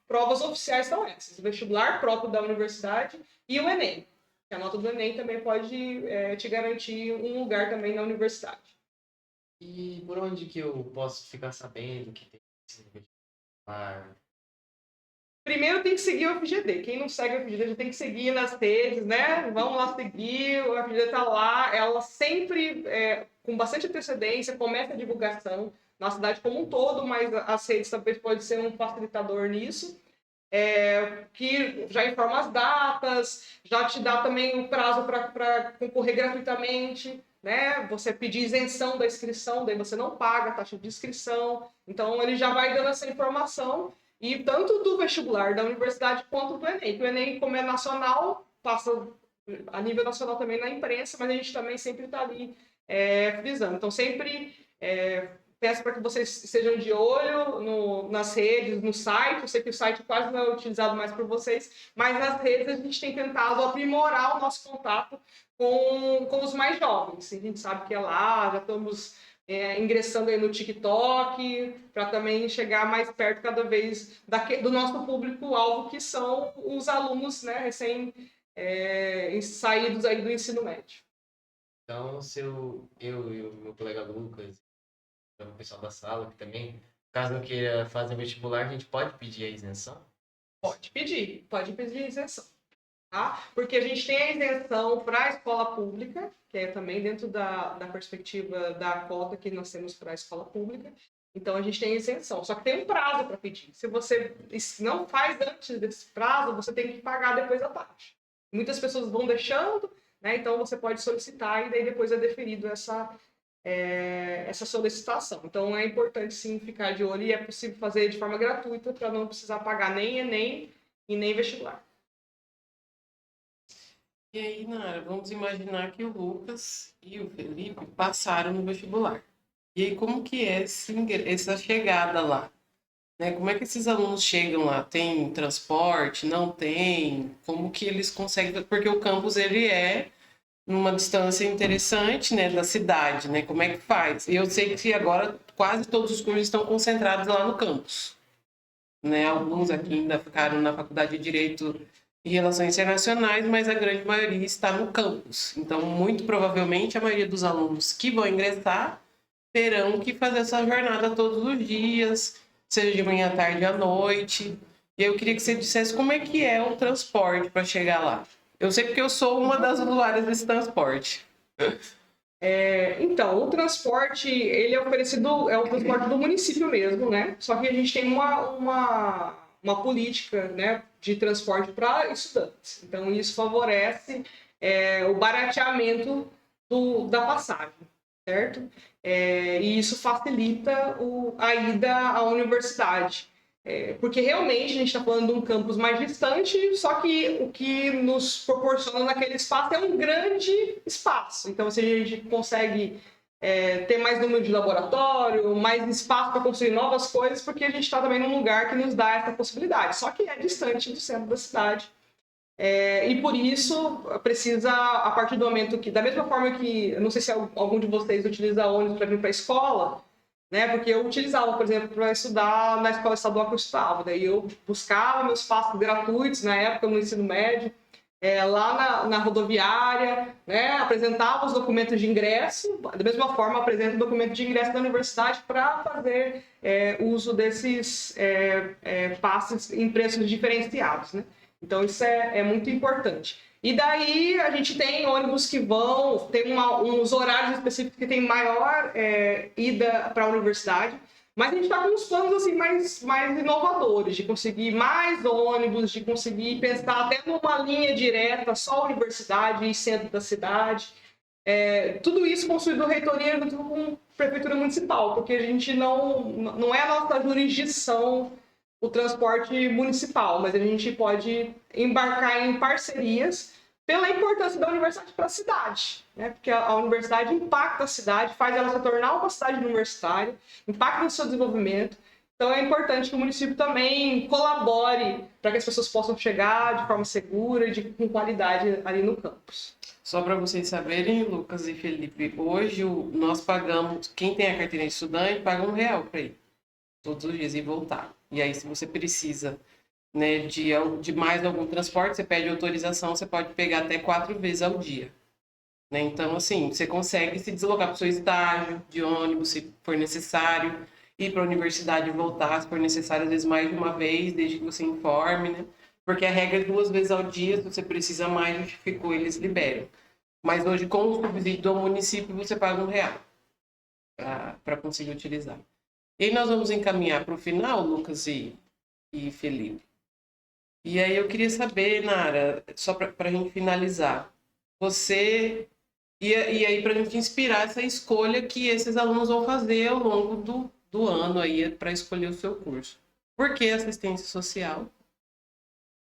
provas oficiais são essas: o vestibular próprio da universidade e o Enem. A nota do Enem também pode te garantir um lugar também na universidade. E por onde que eu posso ficar sabendo que tem esse vestibular? Primeiro tem que seguir o FGD. Quem não segue o FGD já tem que seguir nas redes, né? Vamos lá seguir, o FGD está lá. Ela sempre, com bastante antecedência, começa a divulgação na cidade como um todo, mas as redes também podem ser um facilitador nisso. Que já informa as datas, já te dá também o prazo para concorrer gratuitamente, né? Você pedir isenção da inscrição, daí você não paga a taxa de inscrição. Então, ele já vai dando essa informação. E tanto do vestibular da universidade quanto do Enem. O Enem, como é nacional, passa a nível nacional também na imprensa, mas a gente também sempre está ali frisando. Então, sempre peço para que vocês estejam de olho nas redes, no site. Eu sei que o site quase não é utilizado mais por vocês, mas nas redes a gente tem tentado aprimorar o nosso contato com os mais jovens. A gente sabe que é lá, já estamos ingressando aí no TikTok, para também chegar mais perto cada vez do nosso público-alvo, que são os alunos, né, recém saídos aí do ensino médio. Então, se eu e o meu colega Lucas, o pessoal da sala que também, caso eu queira fazer vestibular, a gente pode pedir a isenção? Pode pedir a isenção. Tá? Porque a gente tem a isenção para a escola pública, que é também dentro da perspectiva da cota que nós temos para a escola pública. Então, a gente tem a isenção. Só que tem um prazo para pedir. Se você não faz antes desse prazo, você tem que pagar depois a taxa. Muitas pessoas vão deixando, né? Então, você pode solicitar e daí depois é deferido essa solicitação. Então, é importante, sim, ficar de olho e é possível fazer de forma gratuita para não precisar pagar nem Enem e nem vestibular. E aí, Nara, vamos imaginar que o Lucas e o Felipe passaram no vestibular. E aí, como que é essa chegada lá? Né? Como é que esses alunos chegam lá? Tem transporte? Não tem? Como que eles conseguem? Porque o campus, ele é numa distância interessante, né, da cidade, né? Como é que faz? E eu sei que agora quase todos os cursos estão concentrados lá no campus, né? Alguns aqui ainda ficaram na Faculdade de Direito e Relações Internacionais, mas a grande maioria está no campus. Então, muito provavelmente, a maioria dos alunos que vão ingressar terão que fazer essa jornada todos os dias, seja de manhã, à tarde, à noite. E eu queria que você dissesse como é que é o transporte para chegar lá. Eu sei porque eu sou uma das usuárias desse transporte. Então, o transporte, ele é oferecido, é o transporte do município mesmo, né? Só que a gente tem uma política, né, de transporte para estudantes. Então, isso favorece o barateamento da passagem, certo? E isso facilita a ida à universidade. Porque realmente a gente está falando de um campus mais distante, só que o que nos proporciona naquele espaço é um grande espaço. Então, se a gente consegue ter mais número de laboratório, mais espaço para construir novas coisas, porque a gente está também num lugar que nos dá essa possibilidade. Só que é distante do centro da cidade. E por isso precisa, a partir do momento que, da mesma forma que, eu não sei se algum de vocês utiliza ônibus para vir para a escola, né? Porque eu utilizava, por exemplo, para estudar na escola estadual que eu estudava. Daí eu buscava meus passos gratuitos na época no ensino médio, lá na rodoviária, né? Apresentava os documentos de ingresso, da mesma forma apresento o documento de ingresso da universidade para fazer uso desses passes em preços diferenciados, né? Então isso é muito importante. E daí a gente tem ônibus que tem uns horários específicos que tem maior ida para a universidade, mas a gente está com uns planos assim, mais inovadores, de conseguir mais ônibus, de conseguir pensar até numa linha direta, só universidade e centro da cidade. Tudo isso construído reitoria junto com prefeitura municipal, porque a gente não é a nossa jurisdição o transporte municipal, mas a gente pode embarcar em parcerias pela importância da universidade para a cidade, né? Porque a universidade impacta a cidade, faz ela se tornar uma cidade universitária, impacta no seu desenvolvimento. Então é importante que o município também colabore para que as pessoas possam chegar de forma segura e com qualidade ali no campus. Só para vocês saberem, Lucas e Felipe, hoje nós pagamos, quem tem a carteira de estudante paga R$1 para ir todos os dias e voltar. E aí, se você precisa, né, de mais algum transporte, você pede autorização, você pode pegar até 4 vezes ao dia. Né? Então, assim, você consegue se deslocar para o seu estágio de ônibus, se for necessário, ir para a universidade e voltar, se for necessário, às vezes mais de uma vez, desde que você informe, né? Porque a regra é 2 vezes ao dia, se você precisa mais, justificou, eles liberam. Mas hoje, com o subsídio do município, você paga R$1 para conseguir utilizar. E aí nós vamos encaminhar para o final, Lucas e Felipe. E aí eu queria saber, Nara, só para a gente finalizar, você... E aí para a gente inspirar essa escolha que esses alunos vão fazer ao longo do ano aí para escolher o seu curso. Por que assistência social?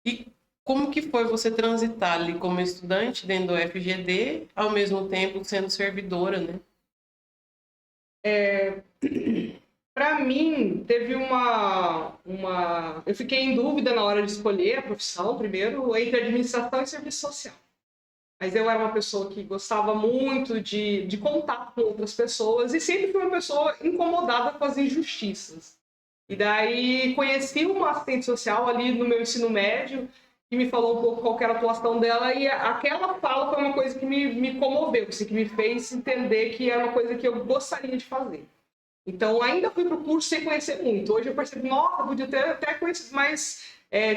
E como que foi você transitar ali como estudante dentro do FGD, ao mesmo tempo sendo servidora, né? Para mim, teve eu fiquei em dúvida na hora de escolher a profissão, primeiro, entre administração e serviço social. Mas eu era uma pessoa que gostava muito de contato com outras pessoas e sempre fui uma pessoa incomodada com as injustiças. E daí conheci uma assistente social ali no meu ensino médio que me falou um pouco qual era a atuação dela e aquela fala foi uma coisa que me comoveu, assim, que me fez entender que era uma coisa que eu gostaria de fazer. Então, ainda fui para o curso sem conhecer muito. Hoje eu percebo, nossa, podia ter até conhecido, mas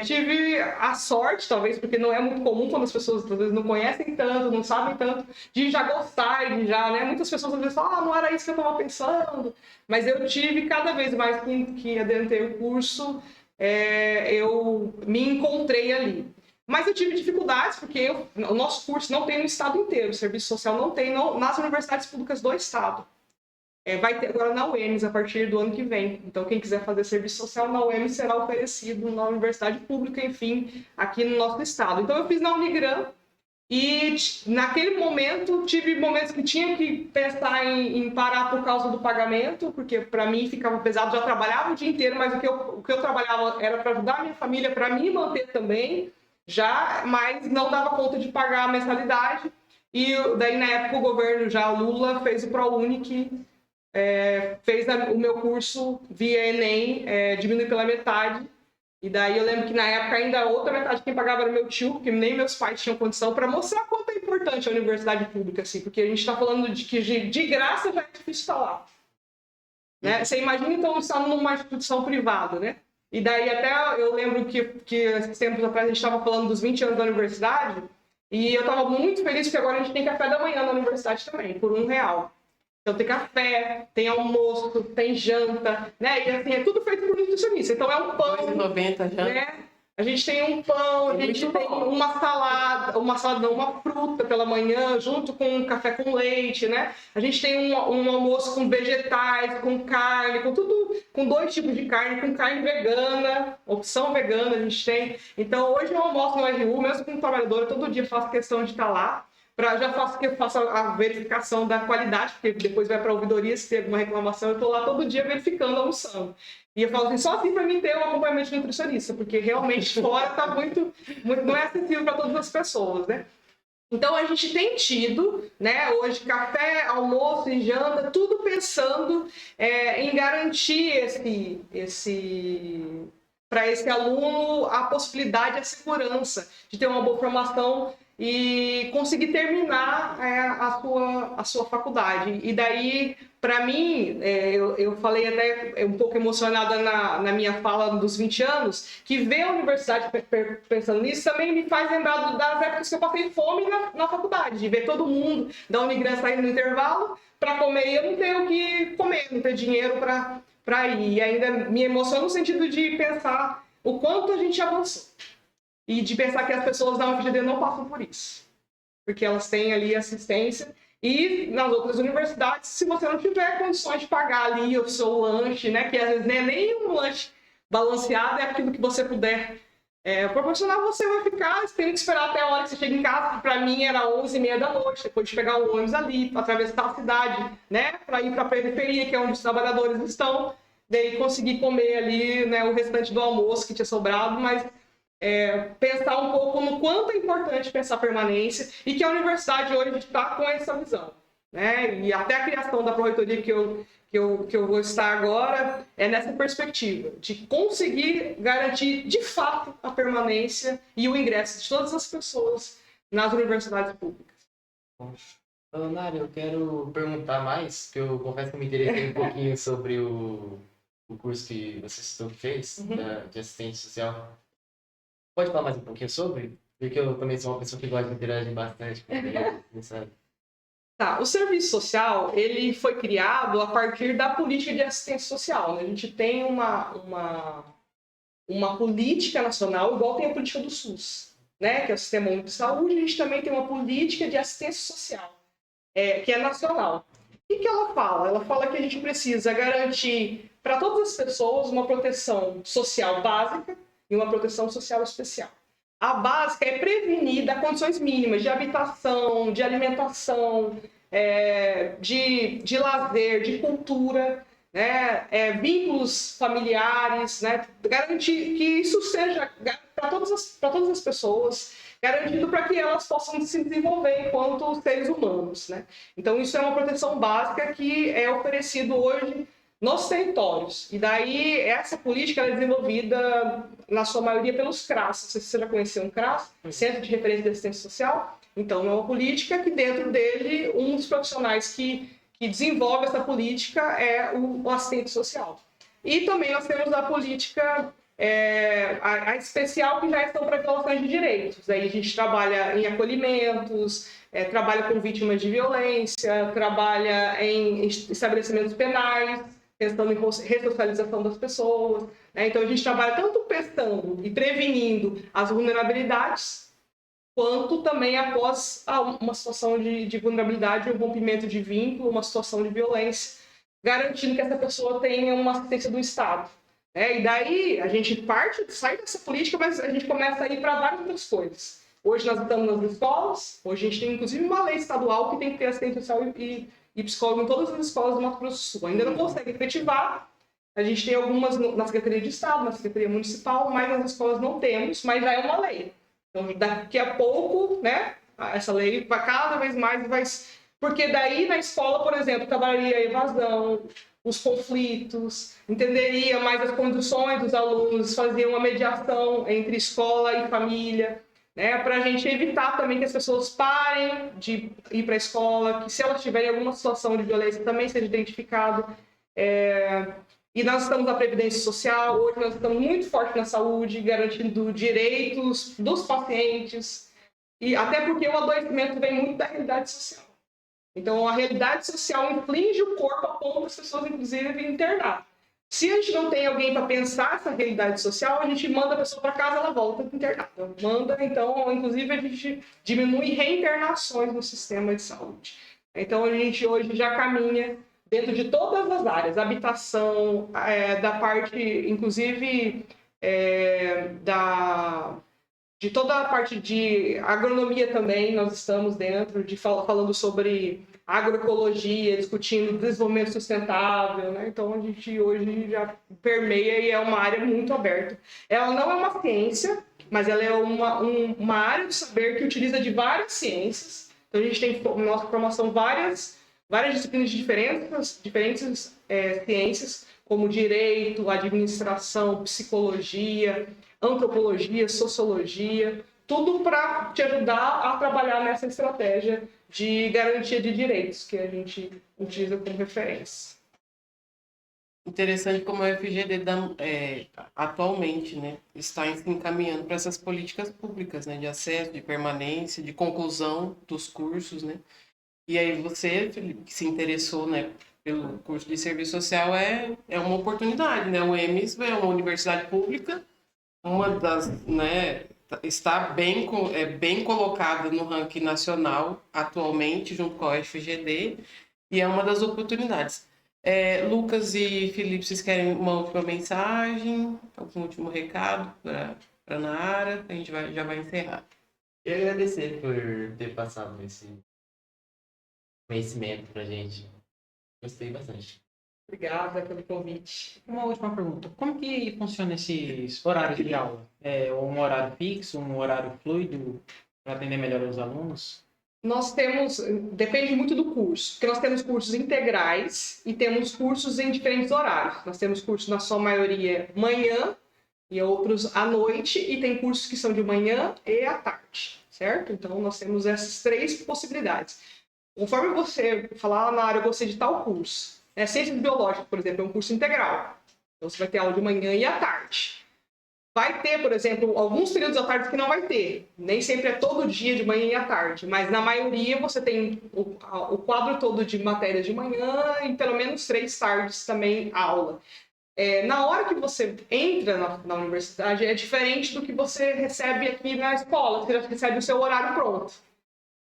tive a sorte, talvez, porque não é muito comum quando as pessoas, às vezes, não conhecem tanto, não sabem tanto, de já gostar, né? Muitas pessoas, às vezes, falam, não era isso que eu estava pensando. Mas eu tive, cada vez mais que adentrei o curso, eu me encontrei ali. Mas eu tive dificuldades, porque o nosso curso não tem no estado inteiro, o serviço social não tem nas universidades públicas do estado. Vai ter agora na UEMS a partir do ano que vem. Então, quem quiser fazer serviço social na UEMS será oferecido na universidade pública, enfim, aqui no nosso estado. Então, eu fiz na Unigran e, naquele momento, tive momentos que tinha que pensar em parar por causa do pagamento, porque, para mim, ficava pesado. Já trabalhava o dia inteiro, mas o que eu trabalhava era para ajudar a minha família, para me manter também, mas não dava conta de pagar a mensalidade. E daí, na época, o governo já, Lula, fez o ProUni, que fez o meu curso via Enem, diminuir pela metade. E daí eu lembro que na época ainda a outra metade quem pagava era meu tio, porque nem meus pais tinham condição, para mostrar quanto é importante a universidade pública, assim, porque a gente está falando de que de graça já é difícil estar lá. Né? Você imagina, então, estar numa instituição privada, né? E daí até eu lembro que esses tempos atrás a gente estava falando dos 20 anos da universidade, e eu estava muito feliz porque agora a gente tem café da manhã na universidade também, por R$1. Então tem café, tem almoço, tem janta, né? E assim, é tudo feito por nutricionista. Então é um pão, R$2,90 já. né? A gente tem um pão, a gente tem uma salada não, uma fruta pela manhã, junto com um café com leite, né? A gente tem um almoço com vegetais, com carne, com tudo, com 2 tipos de carne, com carne vegana, opção vegana a gente tem. Então hoje eu almoço no RU, mesmo como trabalhadora, todo dia faço questão de estar lá. Já faço a verificação da qualidade, porque depois vai para a ouvidoria, se tem alguma reclamação, eu estou lá todo dia verificando, almoçando. E eu falo assim, só assim para mim ter um acompanhamento de nutricionista, porque realmente fora está muito, não é acessível para todas as pessoas, né? Então a gente tem tido, né, hoje café, almoço e janta, tudo pensando em garantir para esse aluno a possibilidade, a segurança de ter uma boa formação e conseguir terminar a sua faculdade. E daí, para mim, eu falei até um pouco emocionada na minha fala dos 20 anos, que ver a universidade pensando nisso também me faz lembrar das épocas que eu passei fome na faculdade, de ver todo mundo da Unigran saindo no intervalo para comer e eu não ter o que comer, não ter dinheiro para ir. E ainda me emociona no sentido de pensar o quanto a gente avançou. E de pensar que as pessoas da UFGD não passam por isso. Porque elas têm ali assistência. E nas outras universidades, se você não tiver condições de pagar ali o seu lanche, né? Que às vezes não é nem um lanche balanceado, é aquilo que você puder proporcionar, você vai ficar tendo que esperar até a hora que você chega em casa, que para mim era 11h30 da noite, depois de pegar o ônibus ali, atravessar a cidade, né? Para ir para a periferia, que é onde os trabalhadores estão, daí conseguir comer ali, né, o restante do almoço que tinha sobrado, mas pensar um pouco no quanto é importante pensar permanência e que a universidade hoje está com essa visão, né? E até a criação da pró-reitoria que eu vou estar agora é nessa perspectiva de conseguir garantir de fato a permanência e o ingresso de todas as pessoas nas universidades públicas. Nara, eu quero perguntar mais, que eu confesso que eu me interessei um pouquinho sobre o curso que você fez, de assistente social. Pode falar mais um pouquinho sobre? Porque eu também sou uma pessoa que gosta de interagir bastante com eles, sabe? Tá, o serviço social, ele foi criado a partir da política de assistência social, né? A gente tem uma política nacional, igual tem a política do SUS, né? Que é o Sistema Único de Saúde, a gente também tem uma política de assistência social, que é nacional. O que ela fala? Ela fala que a gente precisa garantir para todas as pessoas uma proteção social básica e uma proteção social especial. A básica é prevenir das condições mínimas de habitação, de alimentação, de lazer, de cultura, né? Vínculos familiares, né? Garantir que isso seja para todas as pessoas, garantido para que elas possam se desenvolver enquanto seres humanos, né? Então isso é uma proteção básica que é oferecido hoje nos territórios. E daí, essa política é desenvolvida, na sua maioria, pelos CRAS. Não sei se você já conheceu um CRAS, Centro de Referência de Assistência Social. Então, é uma política que, dentro dele, um dos profissionais que desenvolve essa política é o assistente social. E também nós temos a política a especial, que já estão para violações de direitos. Aí a gente trabalha em acolhimentos, trabalha com vítimas de violência, trabalha em estabelecimentos penais, pensando em ressocialização das pessoas, né? Então a gente trabalha tanto pensando e prevenindo as vulnerabilidades, quanto também após uma situação de vulnerabilidade, um rompimento de vínculo, uma situação de violência, garantindo que essa pessoa tenha uma assistência do Estado. E daí a gente sai dessa política, mas a gente começa a ir para várias outras coisas. Hoje nós estamos nas escolas, hoje a gente tem inclusive uma lei estadual que tem que ter assistente social e psicólogo em todas as escolas do Mato Grosso do Sul. Ainda não consegue efetivar, a gente tem algumas na Secretaria de Estado, na Secretaria Municipal, mas nas escolas não temos, mas já é uma lei. Então daqui a pouco, né, essa lei vai cada vez mais, porque daí na escola, por exemplo, trabalharia a evasão, os conflitos, entenderia mais as condições dos alunos, fazia uma mediação entre escola e família, né, para a gente evitar também que as pessoas parem de ir para a escola, que se elas tiverem alguma situação de violência também seja identificado. E nós estamos na Previdência Social, hoje nós estamos muito forte na saúde, garantindo direitos dos pacientes, e até porque o adoecimento vem muito da realidade social. Então, a realidade social inflige o corpo a ponto das pessoas, inclusive, internar. Se a gente não tem alguém para pensar essa realidade social, a gente manda a pessoa para casa, ela volta internada. Então, inclusive, a gente diminui reinternações no sistema de saúde. Então, a gente hoje já caminha dentro de todas as áreas, habitação, da parte, inclusive, de toda a parte de agronomia também, nós estamos dentro, falando sobre agroecologia, discutindo desenvolvimento sustentável, né? Então a gente hoje já permeia e é uma área muito aberta. Ela não é uma ciência, mas ela é uma área de saber que utiliza de várias ciências. Então a gente tem na nossa formação várias disciplinas de diferentes ciências, como direito, administração, psicologia, antropologia, sociologia, tudo para te ajudar a trabalhar nessa estratégia de garantia de direitos que a gente utiliza como referência. Interessante como a UFGD atualmente, né, está se encaminhando para essas políticas públicas, né, de acesso, de permanência, de conclusão dos cursos, né? E aí você, Felipe, que se interessou, né, pelo curso de serviço social, é uma oportunidade, né? O EMES é uma universidade pública, uma das, né, está bem colocada no ranking nacional atualmente, junto com a UFGD, e é uma das oportunidades. Lucas e Felipe, vocês querem uma última mensagem, algum último recado para a Nara? A gente já vai encerrar. Eu agradecer por ter passado esse conhecimento pra gente. Gostei bastante. Obrigada pelo convite. Uma última pergunta. Como que funciona esses horários de aula? É um horário fixo, um horário fluido para atender melhor os alunos? Nós temos, depende muito do curso, porque nós temos cursos integrais e temos cursos em diferentes horários. Nós temos cursos, na sua maioria, manhã e outros à noite, e tem cursos que são de manhã e à tarde, certo? Então, nós temos essas 3 possibilidades. Conforme você falar na área, eu gostei de tal curso. Ciências biológicas, por exemplo, é um curso integral. Então, você vai ter aula de manhã e à tarde. Vai ter, por exemplo, alguns períodos à tarde que não vai ter. Nem sempre é todo dia de manhã e à tarde. Mas, na maioria, você tem o quadro todo de matérias de manhã e pelo menos 3 tardes também aula. Na hora que você entra na universidade, é diferente do que você recebe aqui na escola. Você já recebe o seu horário pronto.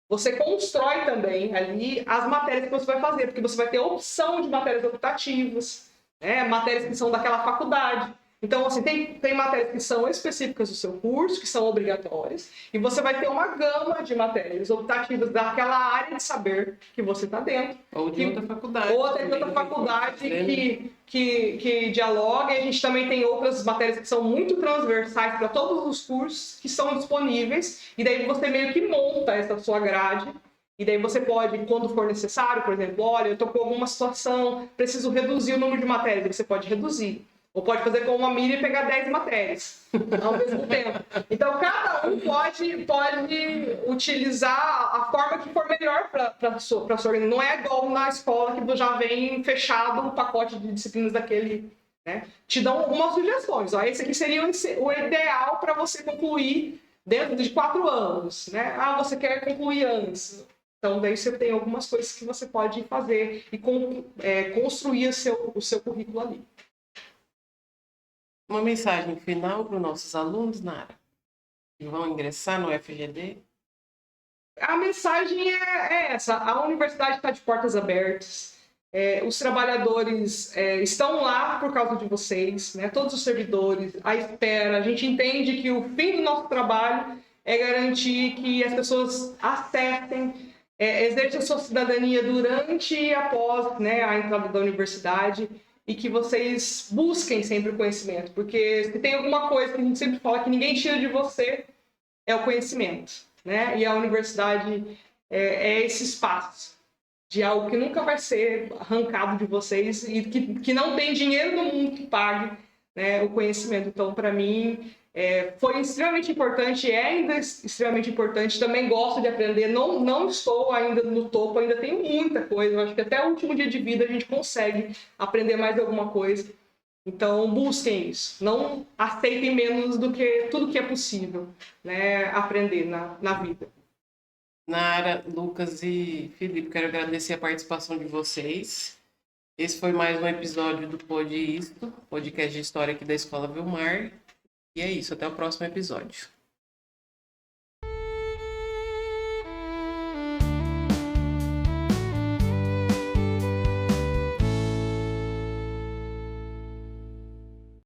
Você constrói também ali as matérias que você vai fazer, porque você vai ter opção de matérias optativas, né? Matérias que são daquela faculdade. Então, assim, tem matérias que são específicas do seu curso, que são obrigatórias, e você vai ter uma gama de matérias optativas daquela área de saber que você está dentro. Ou de outra faculdade. Outra de outra faculdade que dialoga, e a gente também tem outras matérias que são muito transversais para todos os cursos que são disponíveis, e daí você meio que monta essa sua grade, e daí você pode, quando for necessário, por exemplo, olha, eu estou com alguma situação, preciso reduzir o número de matérias, você pode reduzir. Ou pode fazer como a Miriam e pegar 10 matérias ao mesmo tempo. Então, cada um pode utilizar a forma que for melhor para a sua organização. Não é igual na escola que já vem fechado o pacote de disciplinas daquele, né? Te dão algumas sugestões. Ó, esse aqui seria o ideal para você concluir dentro de 4 anos, né? Você quer concluir antes. Então, daí você tem algumas coisas que você pode fazer e construir o seu currículo ali. Uma mensagem final para os nossos alunos, Nara, que vão ingressar no UFGD? A mensagem é essa: a universidade está de portas abertas, os trabalhadores estão lá por causa de vocês, né? Todos os servidores, a espera. A gente entende que o fim do nosso trabalho é garantir que as pessoas acessem, exerçam a sua cidadania durante e após, né, a entrada da universidade. E que vocês busquem sempre o conhecimento, porque se tem alguma coisa que a gente sempre fala que ninguém tira de você, é o conhecimento. né? E a universidade é esse espaço de algo que nunca vai ser arrancado de vocês e que não tem dinheiro no mundo que pague, né, o conhecimento. Então, para mim, foi extremamente importante e é ainda extremamente importante. Também gosto de aprender, não estou ainda no topo, ainda tenho muita coisa. Eu acho que até o último dia de vida a gente consegue aprender mais alguma coisa. Então, busquem isso. Não aceitem menos do que tudo que é possível, né, aprender na vida. Nara, Lucas e Felipe, quero agradecer a participação de vocês. Esse foi mais um episódio do Pod Isto, podcast de história aqui da Escola Vilmar. E é isso, até o próximo episódio.